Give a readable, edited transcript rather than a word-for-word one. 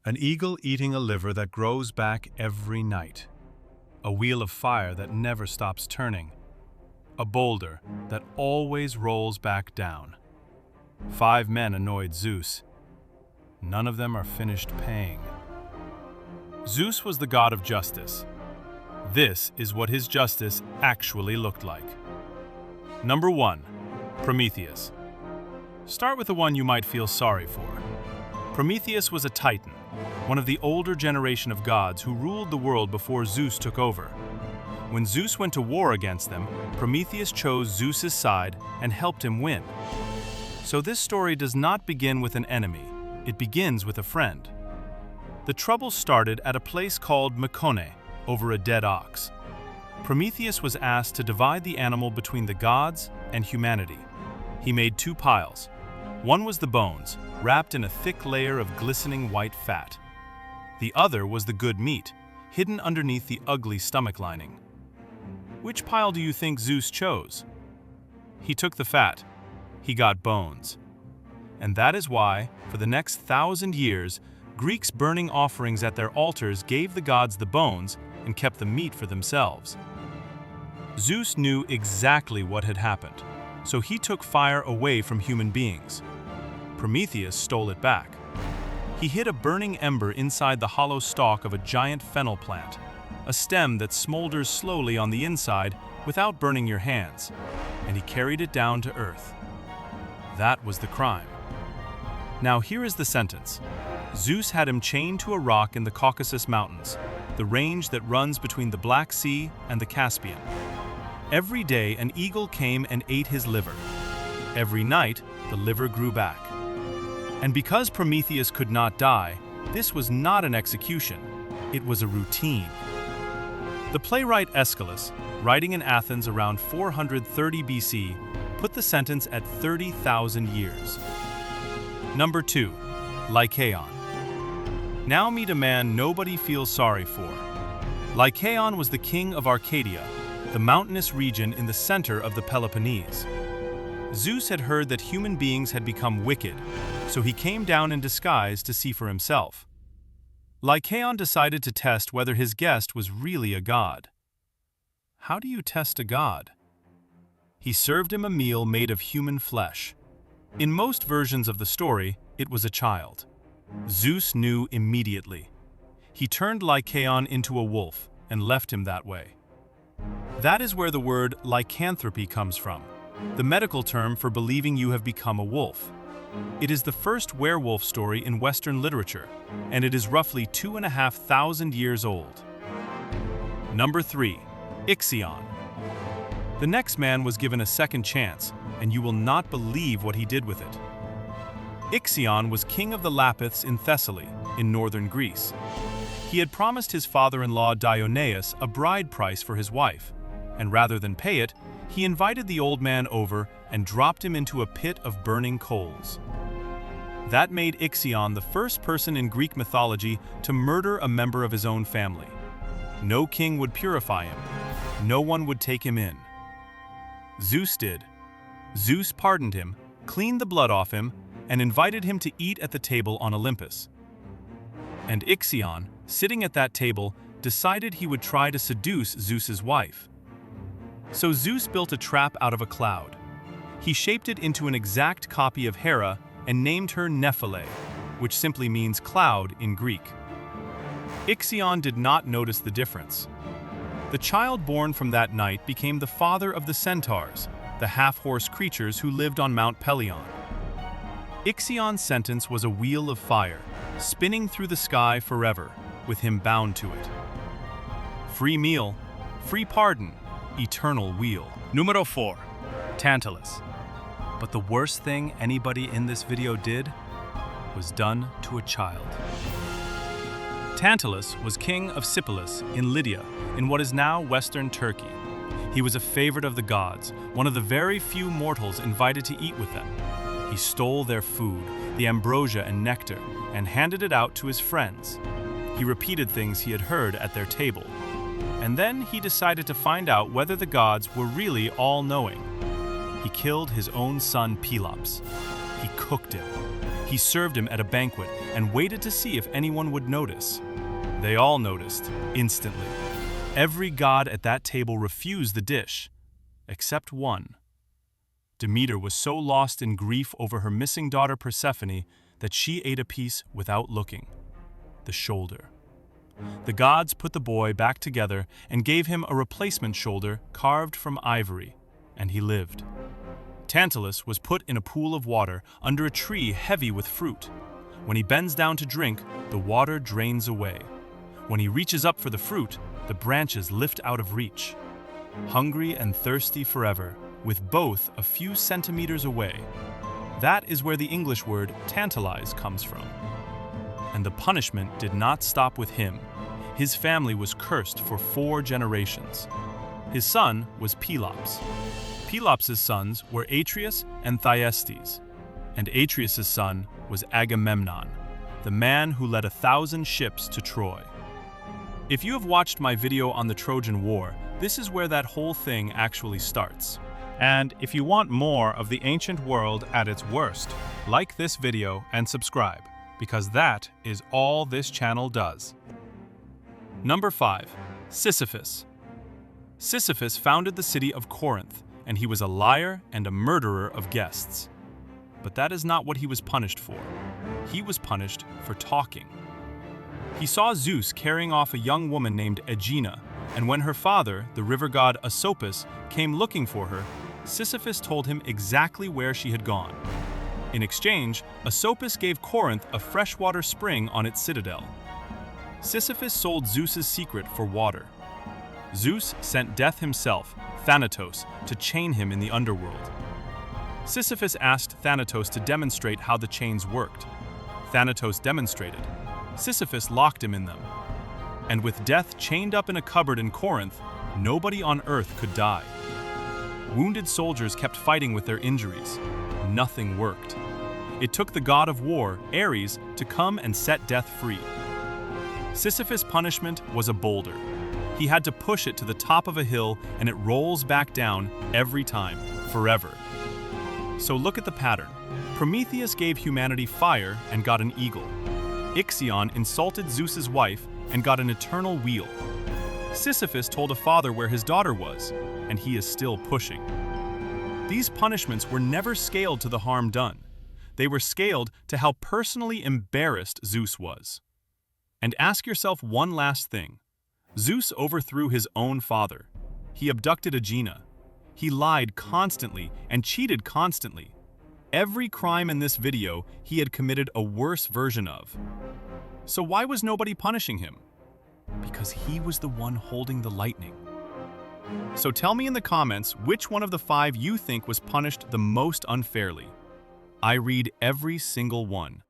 An eagle eating a liver that grows back every night. A wheel of fire that never stops turning. A boulder that always rolls back down. 5 men annoyed Zeus. None of them are finished paying. Zeus was the god of justice. This is what his justice actually looked like. Number 1. Prometheus. Start with the one you might feel sorry for. Prometheus was a titan, one of the older generation of gods who ruled the world before Zeus took over. When Zeus went to war against them, Prometheus chose Zeus's side and helped him win. So this story does not begin with an enemy, it begins with a friend. The trouble started at a place called Mythology, over a dead ox. Prometheus was asked to divide the animal between the gods and humanity. He made 2 piles. One was the bones, wrapped in a thick layer of glistening white fat. The other was the good meat, hidden underneath the ugly stomach lining. Which pile do you think Zeus chose? He took the fat. He got bones. And that is why, for the next 1,000 years, Greeks burning offerings at their altars gave the gods the bones and kept the meat for themselves. Zeus knew exactly what had happened, so he took fire away from human beings. Prometheus stole it back. He hid a burning ember inside the hollow stalk of a giant fennel plant, a stem that smolders slowly on the inside without burning your hands, and he carried it down to earth. That was the crime. Now here is the sentence. Zeus had him chained to a rock in the Caucasus Mountains, the range that runs between the Black Sea and the Caspian. Every day an eagle came and ate his liver. Every night the liver grew back. And because Prometheus could not die, this was not an execution, it was a routine. The playwright Aeschylus, writing in Athens around 430 BC, put the sentence at 30,000 years. Number 2. Lycaon. Now meet a man nobody feels sorry for. Lycaon was the king of Arcadia, the mountainous region in the center of the Peloponnese. Zeus had heard that human beings had become wicked, so he came down in disguise to see for himself. Lycaon decided to test whether his guest was really a god. How do you test a god? He served him a meal made of human flesh. In most versions of the story, it was a child. Zeus knew immediately. He turned Lycaon into a wolf and left him that way. That is where the word lycanthrope comes from, the medical term for believing you have become a wolf. It is the first werewolf story in Western literature, and it is roughly 2,500 years old. Number 3. Ixion. The next man was given a second chance, and you will not believe what he did with it. Ixion was king of the Lapiths in Thessaly, in northern Greece. He had promised his father-in-law Dioneus a bride price for his wife, and rather than pay it, he invited the old man over and dropped him into a pit of burning coals. That made Ixion the first person in Greek mythology to murder a member of his own family. No king would purify him. No one would take him in. Zeus did. Zeus pardoned him, cleaned the blood off him, and invited him to eat at the table on Olympus. And Ixion, sitting at that table, decided he would try to seduce Zeus's wife. So Zeus built a trap out of a cloud. He shaped it into an exact copy of Hera and named her Nephele, which simply means cloud in Greek. Ixion did not notice the difference. The child born from that night became the father of the centaurs, the half-horse creatures who lived on Mount Pelion. Ixion's sentence was a wheel of fire, spinning through the sky forever, with him bound to it. Free meal, free pardon, eternal wheel. Numero 4. Tantalus. But the worst thing anybody in this video did was done to a child. Tantalus was king of Sipylus in Lydia, in what is now western Turkey. He was a favorite of the gods, one of the very few mortals invited to eat with them. He stole their food, the ambrosia and nectar, and handed it out to his friends. He repeated things he had heard at their table. And then he decided to find out whether the gods were really all-knowing. He killed his own son Pelops. He cooked him. He served him at a banquet and waited to see if anyone would notice. They all noticed, instantly. Every god at that table refused the dish, except one. Demeter was so lost in grief over her missing daughter Persephone that she ate a piece without looking, the shoulder. The gods put the boy back together and gave him a replacement shoulder carved from ivory, and he lived. Tantalus was put in a pool of water under a tree heavy with fruit. When he bends down to drink, the water drains away. When he reaches up for the fruit, the branches lift out of reach. Hungry and thirsty forever, with both a few centimeters away. That is where the English word tantalize comes from. And the punishment did not stop with him. His family was cursed for 4 generations. His son was Pelops. Pelops' sons were Atreus and Thyestes, and Atreus' son was Agamemnon, the man who led 1,000 ships to Troy. If you have watched my video on the Trojan War, this is where that whole thing actually starts. And if you want more of the ancient world at its worst, like this video and subscribe, because that is all this channel does. Number 5. Sisyphus. Sisyphus founded the city of Corinth, and he was a liar and a murderer of guests. But that is not what he was punished for. He was punished for talking. He saw Zeus carrying off a young woman named Aegina, and when her father, the river god Asopus, came looking for her, Sisyphus told him exactly where she had gone. In exchange, Asopus gave Corinth a freshwater spring on its citadel. Sisyphus sold Zeus's secret for water. Zeus sent Death himself, Thanatos, to chain him in the underworld. Sisyphus asked Thanatos to demonstrate how the chains worked. Thanatos demonstrated. Sisyphus locked him in them. And with Death chained up in a cupboard in Corinth, nobody on earth could die. Wounded soldiers kept fighting with their injuries. Nothing worked. It took the god of war, Ares, to come and set Death free. Sisyphus' punishment was a boulder. He had to push it to the top of a hill, and it rolls back down every time, forever. So look at the pattern. Prometheus gave humanity fire and got an eagle. Ixion insulted Zeus's wife and got an eternal wheel. Sisyphus told a father where his daughter was, and he is still pushing. These punishments were never scaled to the harm done. They were scaled to how personally embarrassed Zeus was. And ask yourself one last thing. Zeus overthrew his own father. He abducted Aegina. He lied constantly and cheated constantly. Every crime in this video he had committed a worse version of. So why was nobody punishing him? Because he was the one holding the lightning. So tell me in the comments which one of the 5 you think was punished the most unfairly. I read every single one.